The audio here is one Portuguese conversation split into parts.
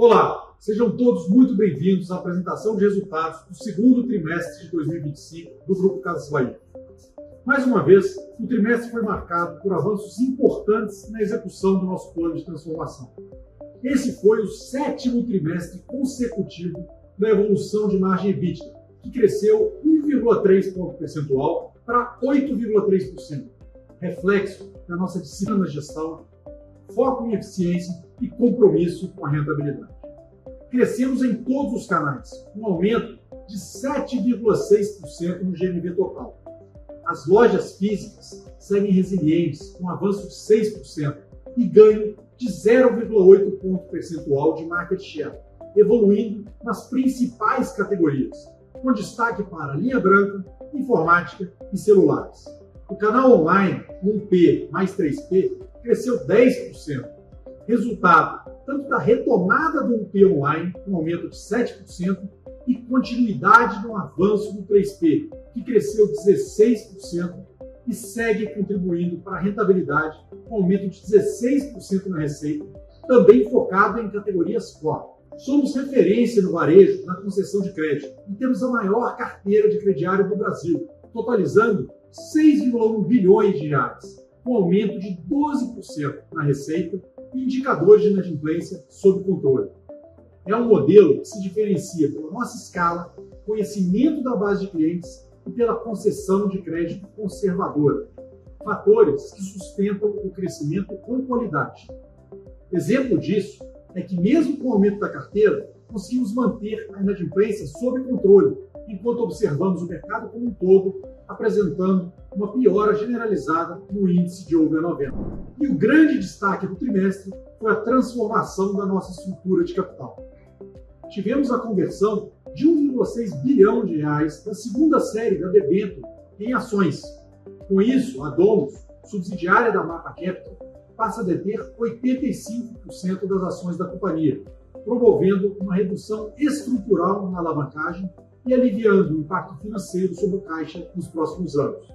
Olá, sejam todos muito bem-vindos à apresentação de resultados do segundo trimestre de 2025 do Grupo Casas Bahia. Mais uma vez, o trimestre foi marcado por avanços importantes na execução do nosso plano de transformação. Esse foi o 7º trimestre consecutivo da evolução de margem EBITDA, que cresceu 1,3 ponto percentual para 8,3%, reflexo da nossa disciplina na gestão, foco em eficiência e compromisso com a rentabilidade. Crescemos em todos os canais, um aumento de 7,6% no GMV total. As lojas físicas seguem resilientes, com avanço de 6% e ganho de 0,8 ponto percentual de market share, evoluindo nas principais categorias, com destaque para linha branca, informática e celulares. O canal online 1P mais 3P cresceu 10%, resultado tanto da retomada do 1P online, com aumento de 7%, e continuidade no avanço do 3P, que cresceu 16% e segue contribuindo para a rentabilidade, com aumento de 16% na receita, também focado em categorias core. Somos referência no varejo na concessão de crédito e temos a maior carteira de crediário do Brasil, totalizando 6,1 bilhões de reais, com aumento de 12% na receita e indicadores de inadimplência sob controle. É um modelo que se diferencia pela nossa escala, conhecimento da base de clientes e pela concessão de crédito conservadora, fatores que sustentam o crescimento com qualidade. Exemplo disso é que, mesmo com o aumento da carteira, conseguimos manter a inadimplência sob controle, enquanto observamos o mercado como um todo apresentando uma piora generalizada no índice de over 90. E o grande destaque do trimestre foi a transformação da nossa estrutura de capital. Tivemos a conversão de 1,6 bilhão de reais da segunda série da debênture em ações. Com isso, a Domus, subsidiária da Mapa Capital, passa a deter 85% das ações da companhia, promovendo uma redução estrutural na alavancagem e aliviando o impacto financeiro sobre o caixa nos próximos anos.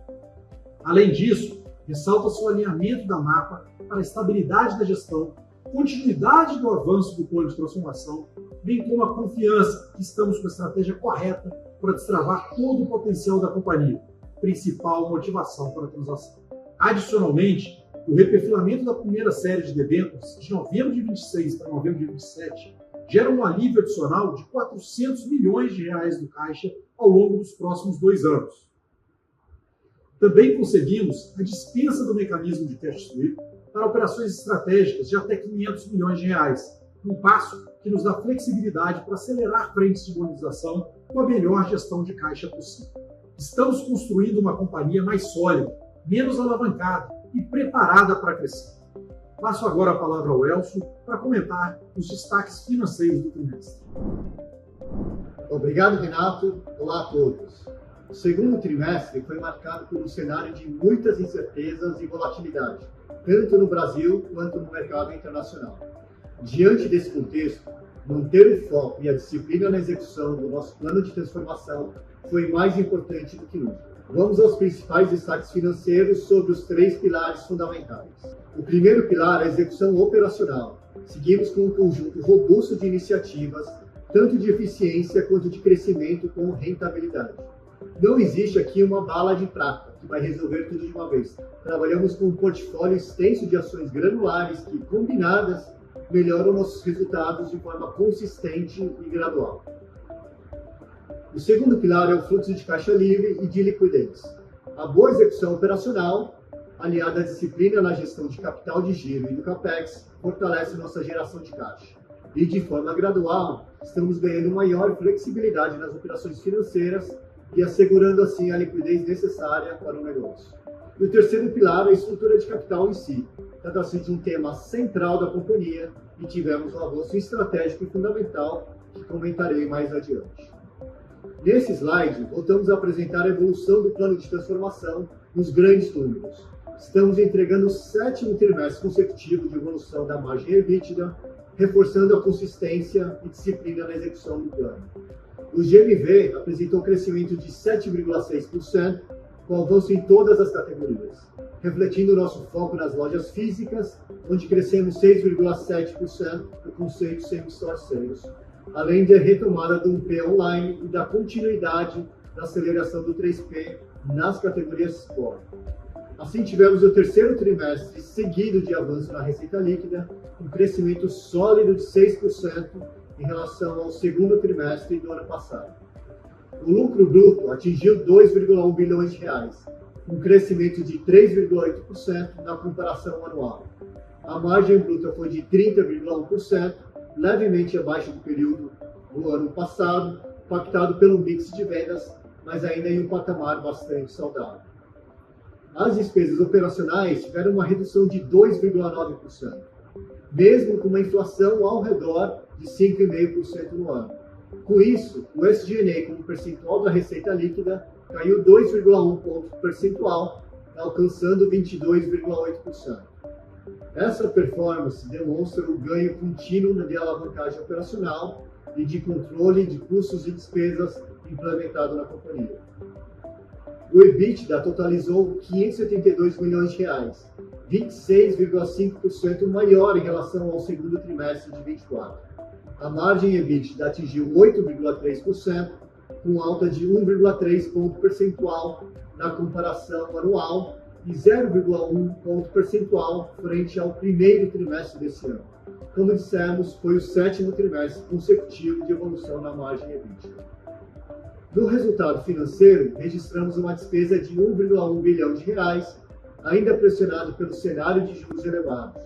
Além disso, ressalta-se o alinhamento da Mapa para a estabilidade da gestão, continuidade do avanço do plano de transformação, bem como a confiança que estamos com a estratégia correta para destravar todo o potencial da companhia, principal motivação para a transação. Adicionalmente, o reperfilamento da primeira série de debêntures, de novembro de 26 para novembro de 27, gera um alívio adicional de 400 milhões de reais no caixa ao longo dos próximos 2 anos. Também conseguimos a dispensa do mecanismo de cash sweep para operações estratégicas de até 500 milhões de reais, um passo que nos dá flexibilidade para acelerar frentes de monetização com a melhor gestão de caixa possível. Estamos construindo uma companhia mais sólida, menos alavancada e preparada para crescer. Passo agora a palavra ao Elcio para comentar os destaques financeiros do trimestre. Obrigado, Renato. Olá a todos. O segundo trimestre foi marcado por um cenário de muitas incertezas e volatilidade, tanto no Brasil quanto no mercado internacional. Diante desse contexto, manter o foco e a disciplina na execução do nosso plano de transformação foi mais importante do que nunca. Vamos aos principais destaques financeiros sobre os 3 pilares fundamentais. O primeiro pilar é a execução operacional. Seguimos com um conjunto robusto de iniciativas, tanto de eficiência quanto de crescimento com rentabilidade. Não existe aqui uma bala de prata que vai resolver tudo de uma vez. Trabalhamos com um portfólio extenso de ações granulares que, combinadas, melhoram nossos resultados de forma consistente e gradual. O segundo pilar é o fluxo de caixa livre e de liquidez. A boa execução operacional, aliada à disciplina na gestão de capital de giro e do CAPEX, fortalece nossa geração de caixa. E, de forma gradual, estamos ganhando maior flexibilidade nas operações financeiras e assegurando, assim, a liquidez necessária para o negócio. E o terceiro pilar é a estrutura de capital em si. Trata-se de um tema central da companhia e tivemos um avanço estratégico e fundamental que comentarei mais adiante. Nesse slide, voltamos a apresentar a evolução do plano de transformação nos grandes números. Estamos entregando o 7º trimestre consecutivo de evolução da margem EBITDA, reforçando a consistência e disciplina na execução do plano. O GMV apresentou crescimento de 7,6%, com avanço em todas as categorias. refletindo o nosso foco nas lojas físicas, onde crescemos 6,7% do conceito same-store sales, além da retomada do 1P online e da continuidade da aceleração do 3P nas categorias Core. Assim, tivemos o terceiro trimestre seguido de avanço na receita líquida, um crescimento sólido de 6% em relação ao segundo trimestre do ano passado. O lucro bruto atingiu 2,1 bilhões de reais, um crescimento de 3,8% na comparação anual. A margem bruta foi de 30,1%, levemente abaixo do período do ano passado, impactado pelo mix de vendas, mas ainda em um patamar bastante saudável. As despesas operacionais tiveram uma redução de 2,9%, mesmo com uma inflação ao redor de 5,5% no ano. Com isso, o SG&A como percentual da receita líquida caiu 2,1 ponto percentual, alcançando 22,8%. Essa performance demonstra o ganho contínuo de alavancagem operacional e de controle de custos e despesas implementado na companhia. O EBITDA totalizou 572 milhões de reais, 26,5% maior em relação ao segundo trimestre de 2024. A margem EBITDA atingiu 8,3%, com alta de 1,3 ponto percentual na comparação anual e 0,1 ponto percentual frente ao primeiro trimestre desse ano. Como dissemos, foi o sétimo trimestre consecutivo de evolução na margem EBITDA. No resultado financeiro, registramos uma despesa de 1,1 bilhão de reais, ainda pressionado pelo cenário de juros elevados.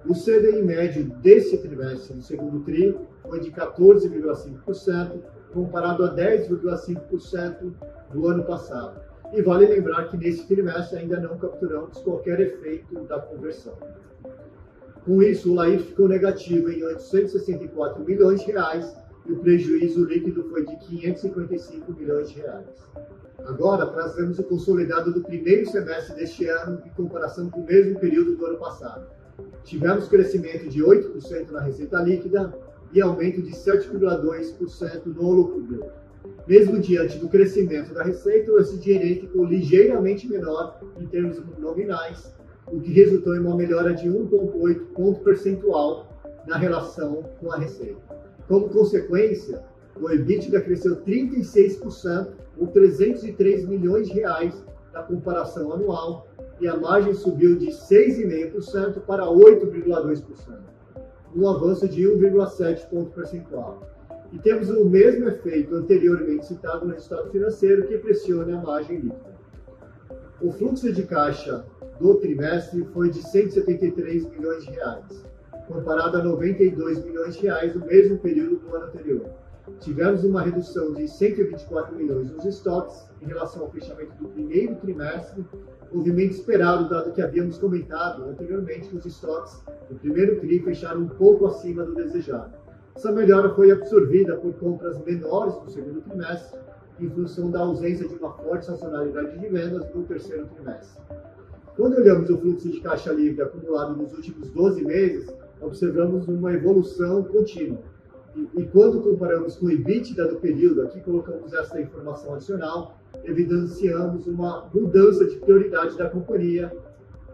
O CDI médio desse trimestre, no segundo TRI, foi de 14,5%, comparado a 10,5% do ano passado. E vale lembrar que nesse trimestre ainda não capturamos qualquer efeito da conversão. Com isso, o LAIF ficou negativo em 864 milhões de reais e o prejuízo líquido foi de 555 milhões de reais. Agora, trazemos o consolidado do primeiro semestre deste ano em comparação com o mesmo período do ano passado. Tivemos crescimento de 8% na receita líquida e aumento de 7,2% no lucro bruto. Mesmo diante do crescimento da receita, o SG&A ficou ligeiramente menor em termos nominais, o que resultou em uma melhora de 1,8 ponto percentual na relação com a receita. Como consequência, o EBITDA cresceu 36%, ou 303 milhões de reais na comparação anual, e a margem subiu de 6,5% para 8,2%, um avanço de 1,7 ponto percentual. E temos o mesmo efeito anteriormente citado no resultado financeiro que pressiona a margem líquida. O fluxo de caixa do trimestre foi de 173 milhões de reais, comparado a 92 milhões de reais no mesmo período do ano anterior. Tivemos uma redução de 124 milhões nos estoques em relação ao fechamento do primeiro trimestre, movimento esperado, dado que havíamos comentado anteriormente que os estoques do primeiro TRI fecharam um pouco acima do desejado. Essa melhora foi absorvida por compras menores no segundo trimestre, em função da ausência de uma forte sazonalidade de vendas no terceiro trimestre. Quando olhamos o fluxo de caixa livre acumulado nos últimos 12 meses, observamos uma evolução contínua. E quando comparamos com o EBITDA do período, aqui colocamos essa informação adicional, evidenciamos uma mudança de prioridade da companhia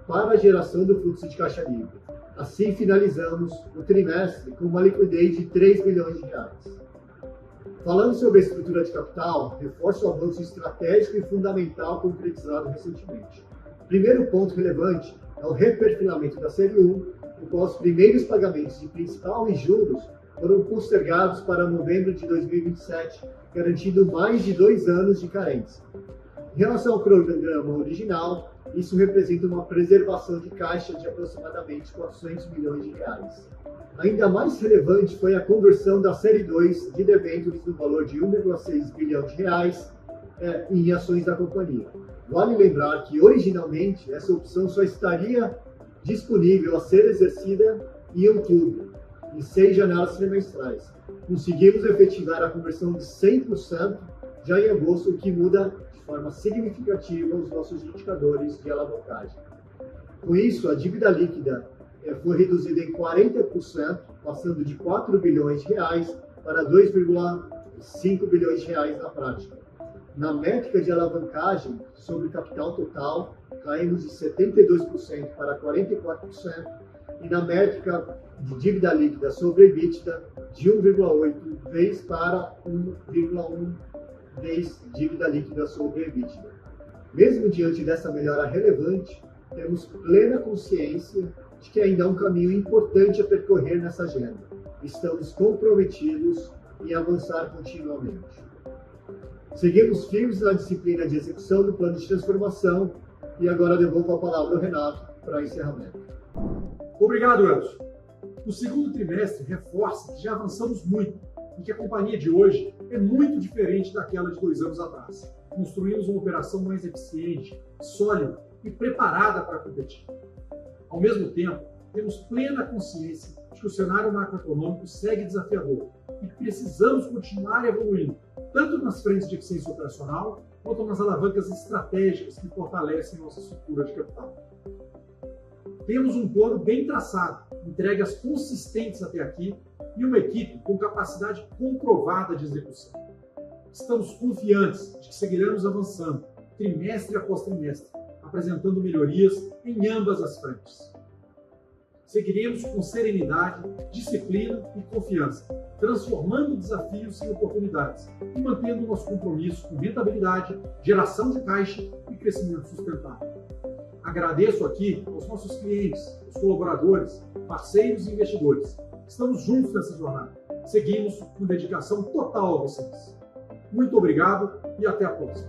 para a geração do fluxo de caixa livre. Assim, finalizamos o trimestre com uma liquidez de 3 bilhões de reais. Falando sobre a estrutura de capital, reforço o avanço estratégico e fundamental concretizado recentemente. O primeiro ponto relevante é o reperfilamento da Série 1, no qual os primeiros pagamentos de principal e juros foram postergados para novembro de 2027, garantindo mais de 2 anos de carência. Em relação ao programa original, isso representa uma preservação de caixa de aproximadamente 400 milhões de reais. Ainda mais relevante foi a conversão da Série 2 de debêntures no valor de 1,6 bilhão de reais em ações da companhia. Vale lembrar que, originalmente, essa opção só estaria disponível a ser exercida em outubro, em 6 janelas trimestrais. Conseguimos efetivar a conversão de 100% já em agosto, o que muda de forma significativa os nossos indicadores de alavancagem. Com isso, a dívida líquida foi reduzida em 40%, passando de 4 bilhões de reais para 2,5 bilhões de reais na prática. Na métrica de alavancagem sobre capital total, caímos de 72% para 44%, e na métrica de dívida líquida sobre EBITDA, de 1,8 vezes para 1,1 vezes dívida líquida sobre EBITDA. Mesmo diante dessa melhora relevante, temos plena consciência de que ainda há um caminho importante a percorrer nessa agenda. Estamos comprometidos em avançar continuamente. Seguimos firmes na disciplina de execução do plano de transformação e agora devolvo a palavra ao Renato para encerramento. Obrigado, Elcio. O segundo trimestre reforça que já avançamos muito e que a companhia de hoje é muito diferente daquela de 2 anos atrás. Construímos uma operação mais eficiente, sólida e preparada para competir. Ao mesmo tempo, temos plena consciência de que o cenário macroeconômico segue desafiador e precisamos continuar evoluindo, tanto nas frentes de eficiência operacional, quanto nas alavancas estratégicas que fortalecem nossa estrutura de capital. Temos um plano bem traçado, entregas consistentes até aqui e uma equipe com capacidade comprovada de execução. Estamos confiantes de que seguiremos avançando, trimestre após trimestre, apresentando melhorias em ambas as frentes. Seguiremos com serenidade, disciplina e confiança, transformando desafios em oportunidades e mantendo nosso compromisso com rentabilidade, geração de caixa e crescimento sustentável. Agradeço aqui aos nossos clientes, aos colaboradores, parceiros e investidores. Estamos juntos nessa jornada. Seguimos com dedicação total a vocês. Muito obrigado e até a próxima.